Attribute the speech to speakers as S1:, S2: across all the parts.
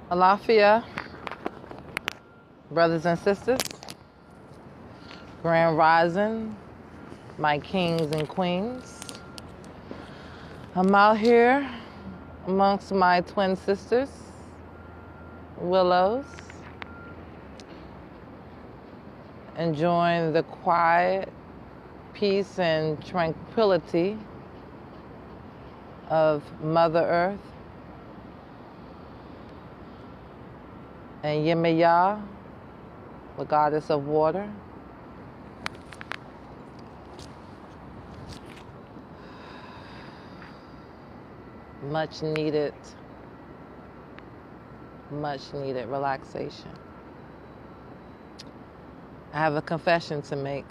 S1: Alafia, brothers and sisters, Grand Rising, my kings and queens. I'm out here amongst my twin sisters, Willows, enjoying the quiet, peace, and tranquility of Mother Earth and Yemaya, the goddess of water. Much needed relaxation. I have a confession to make.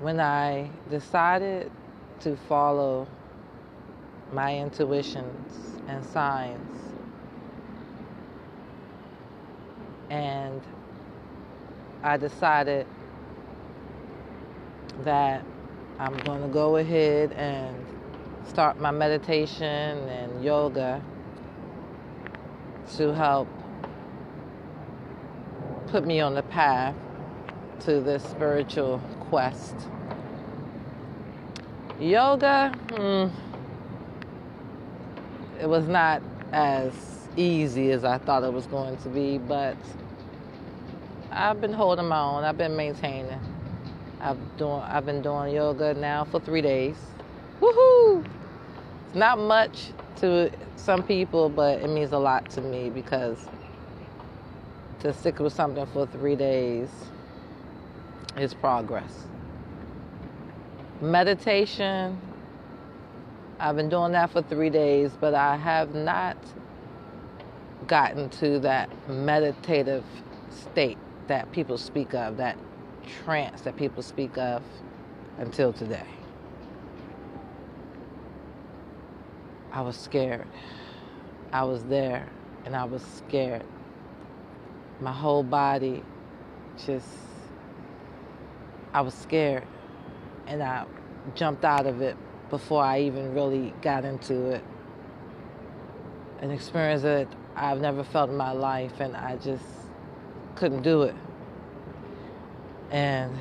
S1: When I decided to follow my intuitions and signs, and I decided that I'm going to go ahead and start my meditation and yoga to help put me on the path to this spiritual quest. Yoga, it was not as easy as I thought it was going to be, but I've been holding my own. I've been maintaining. I've been doing yoga now for 3 days. Woohoo! It's not much to some people, but it means a lot to me because to stick with something for 3 days is progress. Meditation, I've been doing that for 3 days, but I have not gotten to that meditative state that people speak of, that trance that people speak of until today. I was scared. I was there and I was scared. My whole body I was scared, and I jumped out of it before I even really got into it. An experience that I've never felt in my life, and I just couldn't do it. And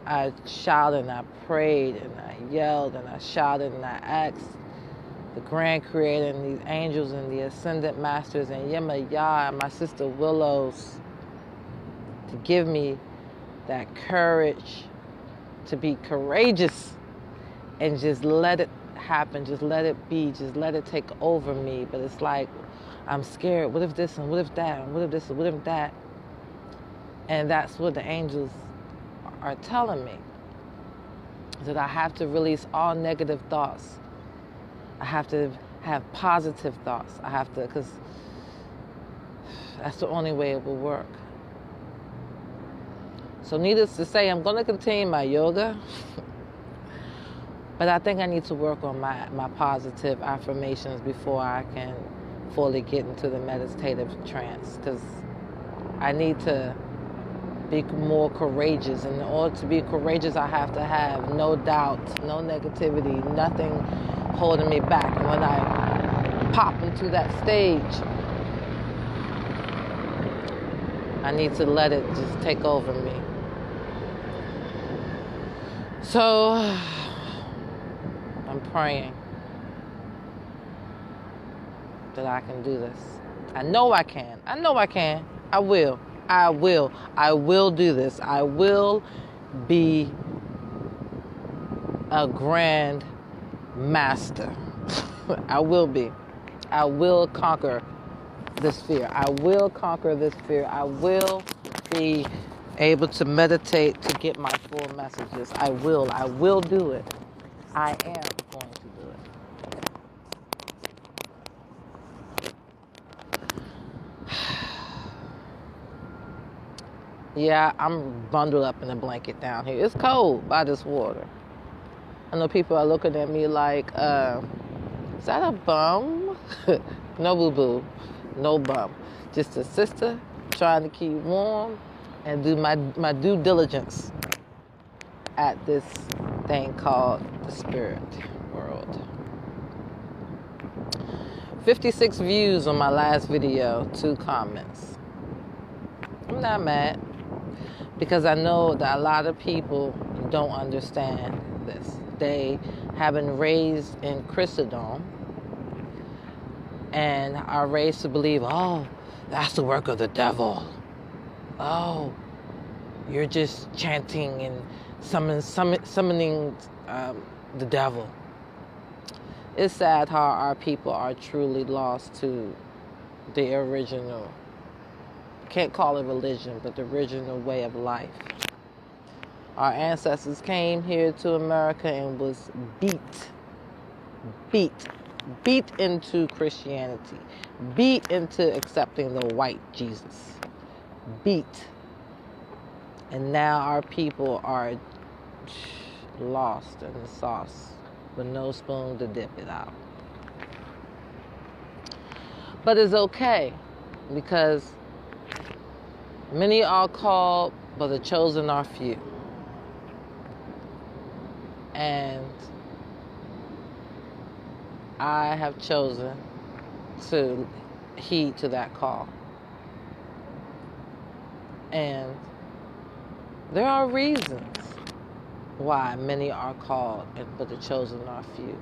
S1: I shouted and I prayed and I yelled and I shouted and I asked the Grand Creator and these angels and the Ascendant Masters and Yemaya and my sister Willows to give me that courage to be courageous and just let it happen, just let it be, just let it take over me. But it's like, I'm scared. What if this and what if that and what if this and what if that? And that's what the angels are telling me, that I have to release all negative thoughts. I have to have positive thoughts. I have to, because that's the only way it will work. So needless to say, I'm going to continue my yoga, but I think I need to work on my positive affirmations before I can fully get into the meditative trance, because I need to be more courageous. And in order to be courageous, I have to have no doubt, no negativity, nothing holding me back. And when I pop into that stage, I need to let it just take over me. So I'm praying that I can do this. I know I can. I know I can. I will. I will do this. I will be a grand master. I will be. I will conquer this fear. I will conquer this fear. I will be able to meditate to get my full messages. I will do it. I am going to do it. Yeah, I'm bundled up in a blanket down here. It's cold by this water. I know people are looking at me like, is that a bum? No boo-boo, no bum. Just a sister trying to keep warm and do my due diligence at this thing called the spirit world. 56 views on my last video, 2 comments. I'm not mad because I know that a lot of people don't understand this. They have been raised in Christendom and are raised to believe, oh, that's the work of the devil. Oh, you're just chanting and summoning the devil. It's sad how our people are truly lost to the original, can't call it religion, but the original way of life. Our ancestors came here to America and was beat into Christianity, beat into accepting the white Jesus, beat. And now our people are lost in the sauce with no spoon to dip it out. But it's okay, because many are called, but the chosen are few. And I have chosen to heed to that call. And there are reasons why many are called, but the chosen are few.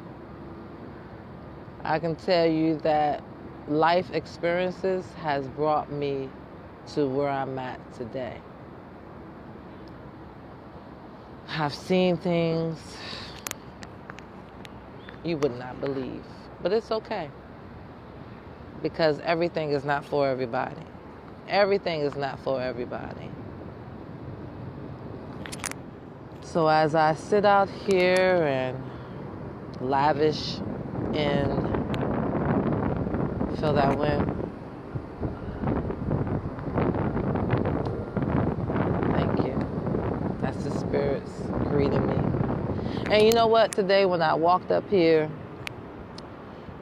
S1: I can tell you that life experiences has brought me to where I'm at today. I've seen things you would not believe, but it's okay, because everything is not for everybody. Everything is not for everybody. So as I sit out here and lavish in, feel that wind? Thank you. That's the spirits greeting me. And you know what? Today when I walked up here,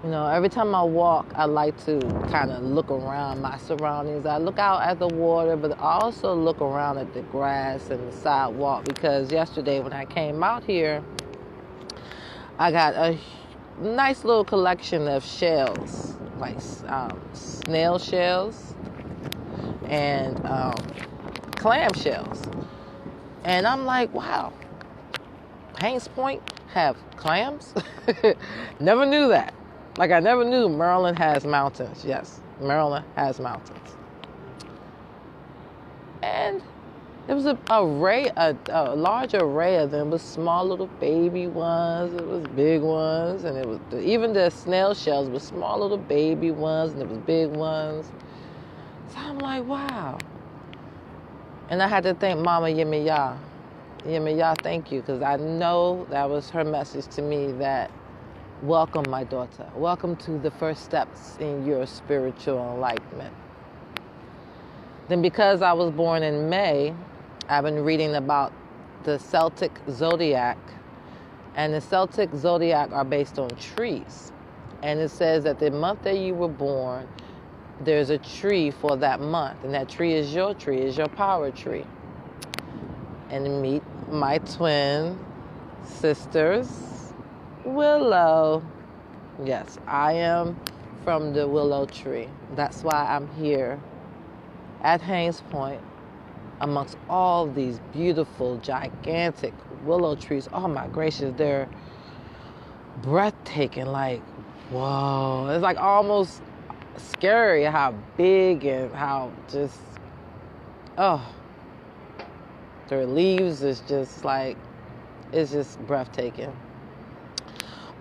S1: you know, every time I walk, I like to kind of look around my surroundings. I look out at the water, but I also look around at the grass and the sidewalk, because yesterday when I came out here, I got a nice little collection of shells, like snail shells and clam shells. And I'm like, wow, Haines Point have clams? Never knew that. Like, I never knew Maryland has mountains. Yes, Maryland has mountains. And there was a large array of them. It was small little baby ones. It was big ones. And it was even the snail shells were small little baby ones, and it was big ones. So I'm like, wow. And I had to thank Mama Yemiya. Yemiya, thank you, because I know that was her message to me, that welcome, my daughter. Welcome to the first steps in your spiritual enlightenment. Then, because I was born in May, I've been reading about the Celtic zodiac. And the Celtic zodiac are based on trees. And it says that the month that you were born, there's a tree for that month. And that tree, is your power tree. And meet my twin sisters, Willow. Yes, I am from the willow tree. That's why I'm here at Haines Point amongst all these beautiful, gigantic willow trees. Oh my gracious, they're breathtaking. Like, whoa. It's like almost scary how big and how just, oh, their leaves is just like, it's just breathtaking.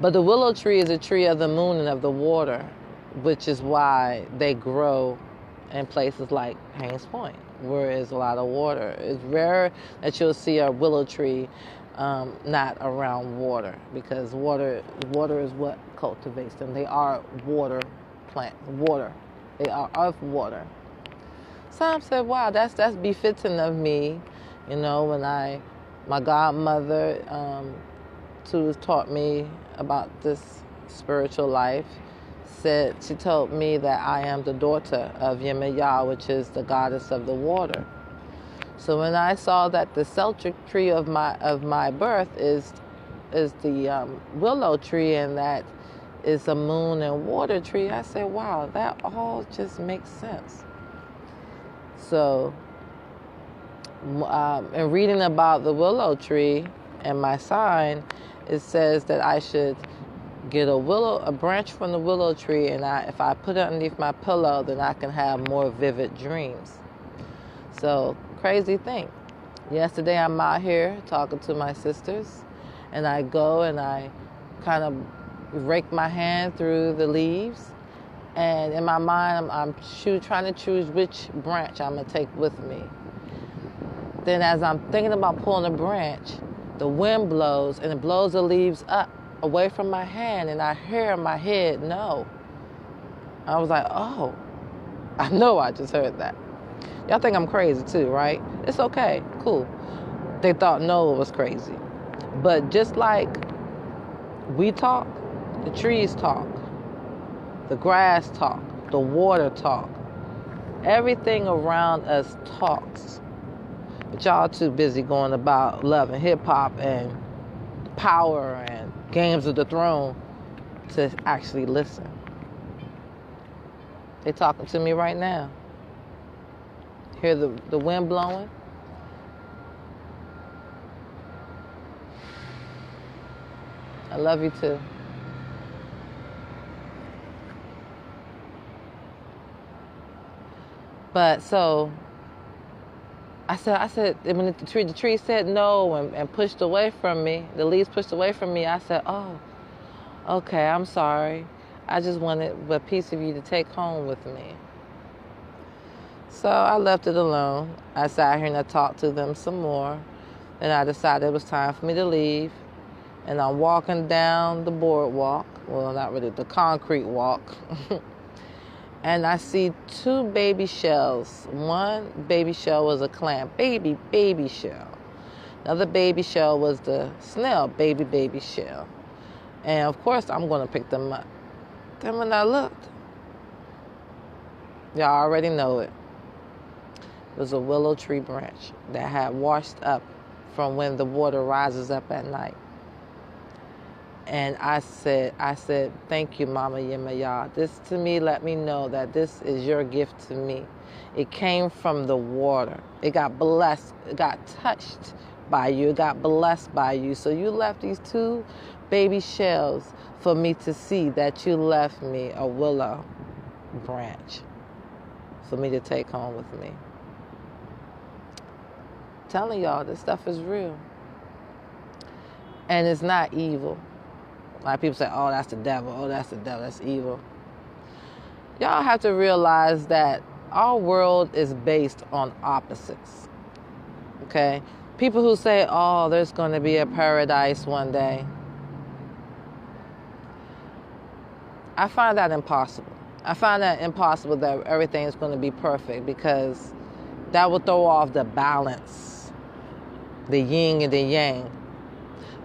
S1: But the willow tree is a tree of the moon and of the water, which is why they grow in places like Haines Point, where there's a lot of water. It's rare that you'll see a willow tree not around water, because water is what cultivates them. They are water plant, water. They are of water. Some said, wow, that's befitting of me. You know, when my godmother, who taught me about this spiritual life, she told me that I am the daughter of Yemiya, which is the goddess of the water. So when I saw that the Celtic tree of my birth is the willow tree, and that is a moon and water tree. I said, wow, that all just makes sense. So, in reading about the willow tree and my sign, it says that I should get a branch from the willow tree, and if I put it underneath my pillow, then I can have more vivid dreams. So, crazy thing. Yesterday I'm out here talking to my sisters, and I go and I kind of rake my hand through the leaves, and in my mind I'm trying to choose which branch I'm going to take with me. Then as I'm thinking about pulling a branch, the wind blows, and it blows the leaves up away from my hand, and I hear in my head, no. I was like, oh, I know I just heard that. Y'all think I'm crazy too, right? It's okay, cool. They thought Noah was crazy. But just like we talk, the trees talk, the grass talk, the water talk. Everything around us talks. But y'all too busy going about love and hip hop and power and Games of the Throne to actually listen. They talking to me right now. Hear the wind blowing? I love you too. But so I said when the tree said no and pushed away from me, the leaves pushed away from me, I said, oh, okay, I'm sorry. I just wanted a piece of you to take home with me. So I left it alone. I sat here and I talked to them some more. Then I decided it was time for me to leave. And I'm walking down the boardwalk. Well, not really, the concrete walk. And I see two baby shells. One baby shell was a clam, baby shell. Another baby shell was the snail, baby shell. And of course, I'm going to pick them up. Then when I looked, y'all already know it. It was a willow tree branch that had washed up from when the water rises up at night. And I said, thank you, Mama Yemaya. This to me let me know that this is your gift to me. It came from the water. It got blessed. It got touched by you. It got blessed by you. So you left these two baby shells for me to see that you left me a willow branch for me to take home with me. I'm telling y'all, this stuff is real. And it's not evil. A lot of people say, oh, that's the devil. Oh, that's the devil. That's evil. Y'all have to realize that our world is based on opposites. Okay? People who say, oh, there's going to be a paradise one day. I find that impossible. I find that impossible that everything is going to be perfect, because that will throw off the balance, the yin and the yang.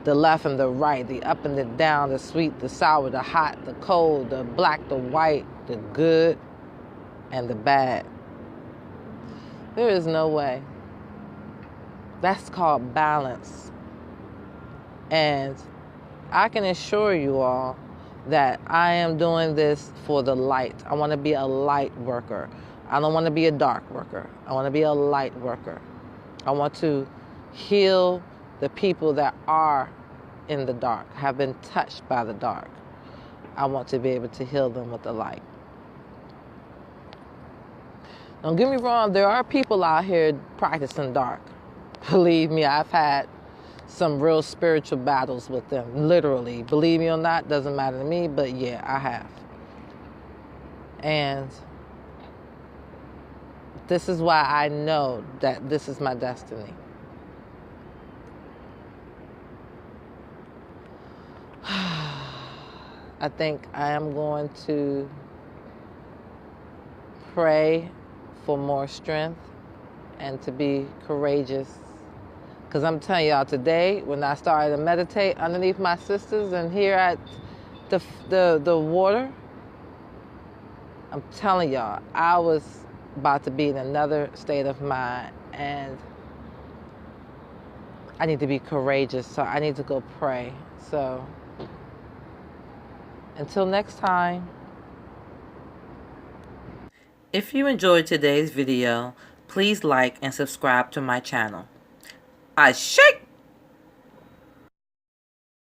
S1: The left and the right, the up and the down, the sweet, the sour, the hot, the cold, the black, the white, the good, and the bad. There is no way. That's called balance. And I can assure you all that I am doing this for the light. I want to be a light worker. I don't want to be a dark worker. I want to be a light worker. I want to heal the people that are in the dark, have been touched by the dark. I want to be able to heal them with the light. Don't get me wrong, there are people out here practicing dark. Believe me, I've had some real spiritual battles with them, literally. Believe me or not, doesn't matter to me, but yeah, I have. And this is why I know that this is my destiny. I think I am going to pray for more strength and to be courageous. Because I'm telling y'all, today, when I started to meditate underneath my sisters and here at the water, I'm telling y'all, I was about to be in another state of mind, and I need to be courageous, so I need to go pray. So Until next time. If you enjoyed today's video, please like and subscribe to my channel. Ashe!